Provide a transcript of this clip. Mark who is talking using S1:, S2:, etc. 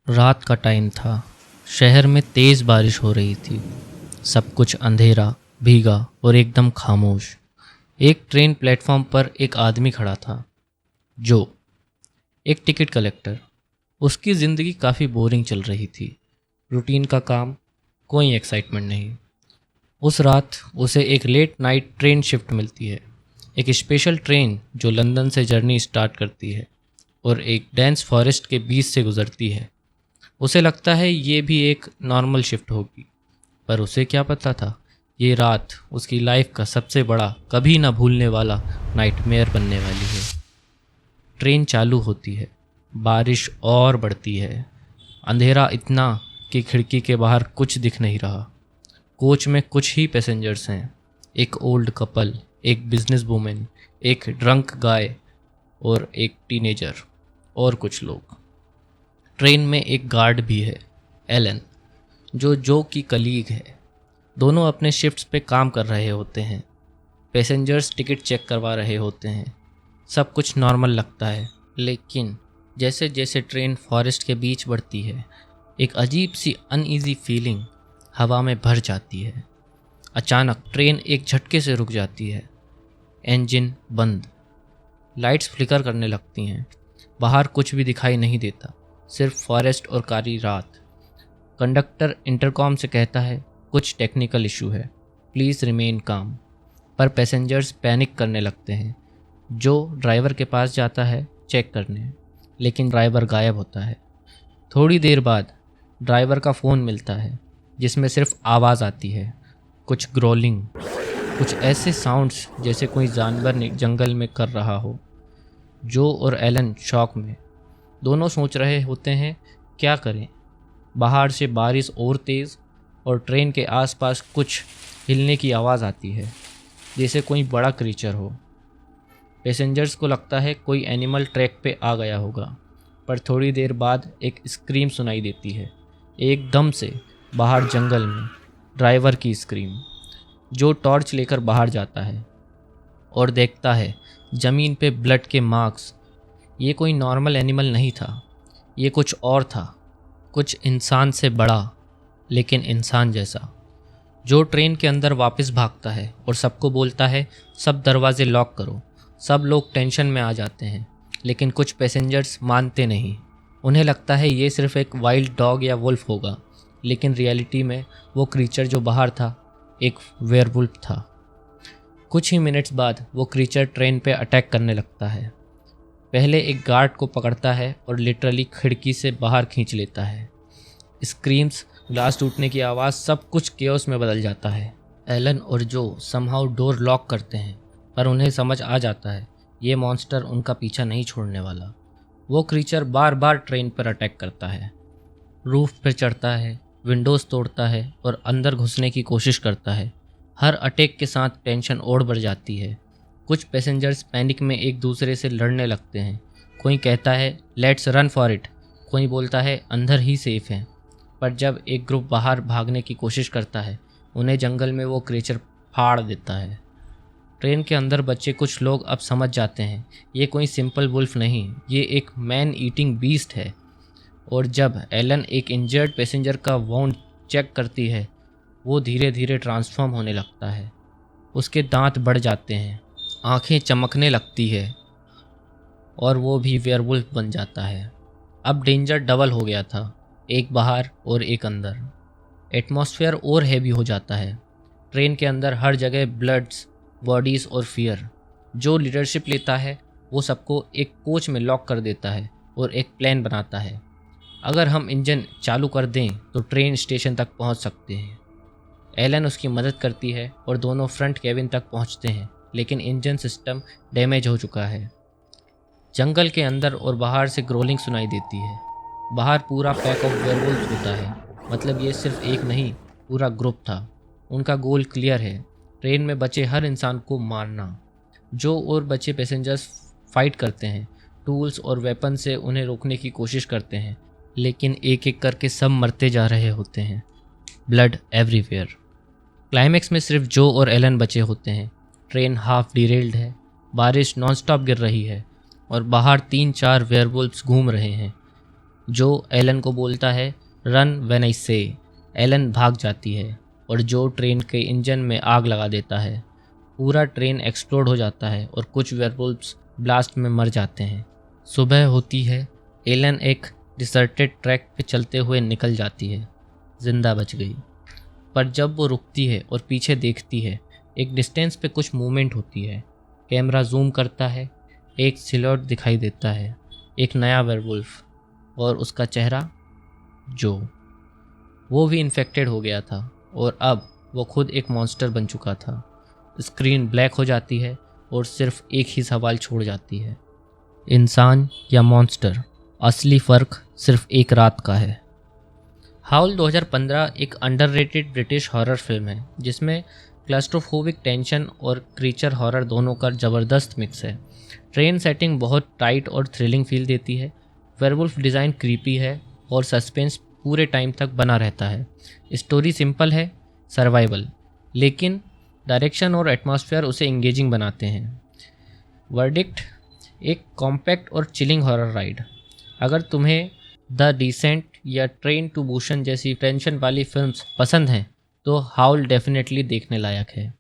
S1: रात का टाइम था। शहर में तेज़ बारिश हो रही थी। सब कुछ अंधेरा, भीगा और एकदम खामोश। एक ट्रेन प्लेटफॉर्म पर एक आदमी खड़ा था, जो एक टिकट कलेक्टर। उसकी ज़िंदगी काफ़ी बोरिंग चल रही थी। रूटीन का काम, कोई एक्साइटमेंट नहीं। उस रात उसे एक लेट नाइट ट्रेन शिफ्ट मिलती है। एक स्पेशल ट्रेन जो लंदन से जर्नी स्टार्ट करती है और एक डेंस फॉरेस्ट के बीच से गुजरती है। उसे लगता है ये भी एक नॉर्मल शिफ्ट होगी, पर उसे क्या पता था ये रात उसकी लाइफ का सबसे बड़ा, कभी ना भूलने वाला नाइटमेयर बनने वाली है। ट्रेन चालू होती है, बारिश और बढ़ती है। अंधेरा इतना कि खिड़की के बाहर कुछ दिख नहीं रहा। कोच में कुछ ही पैसेंजर्स हैं, एक ओल्ड कपल, एक बिजनेस वूमेन, एक ड्रंक गाय और एक टीनेजर और कुछ लोग। ट्रेन में एक गार्ड भी है, एलन, जो की कलीग है। दोनों अपने शिफ्ट्स पे काम कर रहे होते हैं। पैसेंजर्स टिकट चेक करवा रहे होते हैं। सब कुछ नॉर्मल लगता है, लेकिन जैसे जैसे ट्रेन फॉरेस्ट के बीच बढ़ती है, एक अजीब सी अनईजी फीलिंग हवा में भर जाती है। अचानक ट्रेन एक झटके से रुक जाती है। इंजन बंद, लाइट्स फ्लिकर करने लगती हैं। बाहर कुछ भी दिखाई नहीं देता, सिर्फ फॉरेस्ट और काली रात। कंडक्टर इंटरकॉम से कहता है, कुछ टेक्निकल इशू है, प्लीज़ रिमेन काम। पर पैसेंजर्स पैनिक करने लगते हैं। जो ड्राइवर के पास जाता है चेक करने, लेकिन ड्राइवर गायब होता है। थोड़ी देर बाद ड्राइवर का फ़ोन मिलता है, जिसमें सिर्फ आवाज़ आती है, कुछ ग्रोलिंग, कुछ ऐसे साउंड्स जैसे कोई जानवर जंगल में कर रहा हो। जो और एलन शॉक में। दोनों सोच रहे होते हैं क्या करें। बाहर से बारिश और तेज़, और ट्रेन के आसपास कुछ हिलने की आवाज़ आती है, जैसे कोई बड़ा क्रीचर हो। पैसेंजर्स को लगता है कोई एनिमल ट्रैक पे आ गया होगा, पर थोड़ी देर बाद एक स्क्रीम सुनाई देती है, एकदम से बाहर जंगल में। ड्राइवर की स्क्रीम। जो टॉर्च लेकर बाहर जाता है और देखता है ज़मीन पे ब्लड के मार्क्स। ये कोई नॉर्मल एनिमल नहीं था, ये कुछ और था, कुछ इंसान से बड़ा, लेकिन इंसान जैसा। जो ट्रेन के अंदर वापस भागता है और सबको बोलता है, सब दरवाजे लॉक करो। सब लोग टेंशन में आ जाते हैं, लेकिन कुछ पैसेंजर्स मानते नहीं। उन्हें लगता है ये सिर्फ एक वाइल्ड डॉग या वुल्फ होगा, लेकिन रियलिटी में वो क्रीचर जो बाहर था एक वेयरवुल्फ था। कुछ ही मिनट्स बाद वो क्रीचर ट्रेन पे अटैक करने लगता है। पहले एक गार्ड को पकड़ता है और लिटरली खिड़की से बाहर खींच लेता है। स्क्रीम्स, ग्लास टूटने की आवाज़, सब कुछ केओस में बदल जाता है। एलन और जो समहाउ डोर लॉक करते हैं, पर उन्हें समझ आ जाता है ये मॉन्स्टर उनका पीछा नहीं छोड़ने वाला। वो क्रीचर बार बार ट्रेन पर अटैक करता है, रूफ पर चढ़ता है, विंडोज़ तोड़ता है और अंदर घुसने की कोशिश करता है। हर अटैक के साथ टेंशन और बढ़ जाती है। कुछ पैसेंजर्स पैनिक में एक दूसरे से लड़ने लगते हैं। कोई कहता है लेट्स रन फॉर इट, कोई बोलता है अंदर ही सेफ है। पर जब एक ग्रुप बाहर भागने की कोशिश करता है, उन्हें जंगल में वो क्रीचर फाड़ देता है। ट्रेन के अंदर बच्चे कुछ लोग अब समझ जाते हैं ये कोई सिंपल वुल्फ नहीं, ये एक मैन ईटिंग बीस्ट है। और जब एलन एक इंजर्ड पैसेंजर का वाउंड चेक करती है, वो धीरे धीरे ट्रांसफॉर्म होने लगता है। उसके दांत बढ़ जाते हैं, आंखें चमकने लगती है और वो भी वेयरवुल्फ बन जाता है। अब डेंजर डबल हो गया था, एक बाहर और एक अंदर। एटमॉस्फेयर और हैवी हो जाता है। ट्रेन के अंदर हर जगह ब्लड्स, बॉडीज़ और फियर। जो लीडरशिप लेता है वो सबको एक कोच में लॉक कर देता है और एक प्लान बनाता है। अगर हम इंजन चालू कर दें तो ट्रेन स्टेशन तक पहुंच सकते हैं। एलन उसकी मदद करती है और दोनों फ्रंट केबिन तक पहुंचते हैं, लेकिन इंजन सिस्टम डैमेज हो चुका है। जंगल के अंदर और बाहर से ग्रोलिंग सुनाई देती है। बाहर पूरा पैक ऑफ वेयरवुल्फ होता है, मतलब ये सिर्फ एक नहीं, पूरा ग्रुप था। उनका गोल क्लियर है, ट्रेन में बचे हर इंसान को मारना। जो और बचे पैसेंजर्स फाइट करते हैं, टूल्स और वेपन से उन्हें रोकने की कोशिश करते हैं, लेकिन एक एक करके सब मरते जा रहे होते हैं। Blood everywhere. क्लाइमैक्स में सिर्फ जो और एलन बचे होते हैं। ट्रेन हाफ डिरेल्ड है, बारिश नॉनस्टॉप गिर रही है और बाहर 3-4 वेयरवुल्फ्स घूम रहे हैं। जो एलन को बोलता है रन व्हेन आई से। एलन भाग जाती है और जो ट्रेन के इंजन में आग लगा देता है। पूरा ट्रेन एक्सप्लोड हो जाता है और कुछ वेयरवुल्व्स ब्लास्ट में मर जाते हैं। सुबह होती है। एलन एक डिसर्टेड ट्रैक पे चलते हुए निकल जाती है, जिंदा बच गई। पर जब वो रुकती है और पीछे देखती है, एक डिस्टेंस पे कुछ मूवमेंट होती है। कैमरा जूम करता है, एक सिलॉट दिखाई देता है, एक नया वेयरवुल्फ, और उसका चेहरा जो वो भी इन्फेक्टेड हो गया था और अब वो खुद एक मॉन्स्टर बन चुका था। स्क्रीन ब्लैक हो जाती है और सिर्फ एक ही सवाल छोड़ जाती है, इंसान या मॉन्स्टर? असली फ़र्क सिर्फ एक रात का है। हाउल 2015 एक अंडररेटेड ब्रिटिश हॉरर फिल्म है जिसमें क्लास्ट्रोफोबिक टेंशन और क्रीचर हॉरर दोनों का ज़बरदस्त मिक्स है। ट्रेन सेटिंग बहुत टाइट और थ्रिलिंग फील देती है। वेयरवुल्फ डिज़ाइन क्रीपी है और सस्पेंस पूरे टाइम तक बना रहता है। स्टोरी सिंपल है, सर्वाइवल, लेकिन डायरेक्शन और एटमॉस्फेयर उसे इंगेजिंग बनाते हैं। वर्डिक्ट: एक कॉम्पैक्ट और चिलिंग हॉरर राइड। अगर तुम्हें द डिसेंट या ट्रेन टू बुसान जैसी टेंशन वाली फिल्म्स पसंद हैं तो हाउल डेफिनेटली देखने लायक है।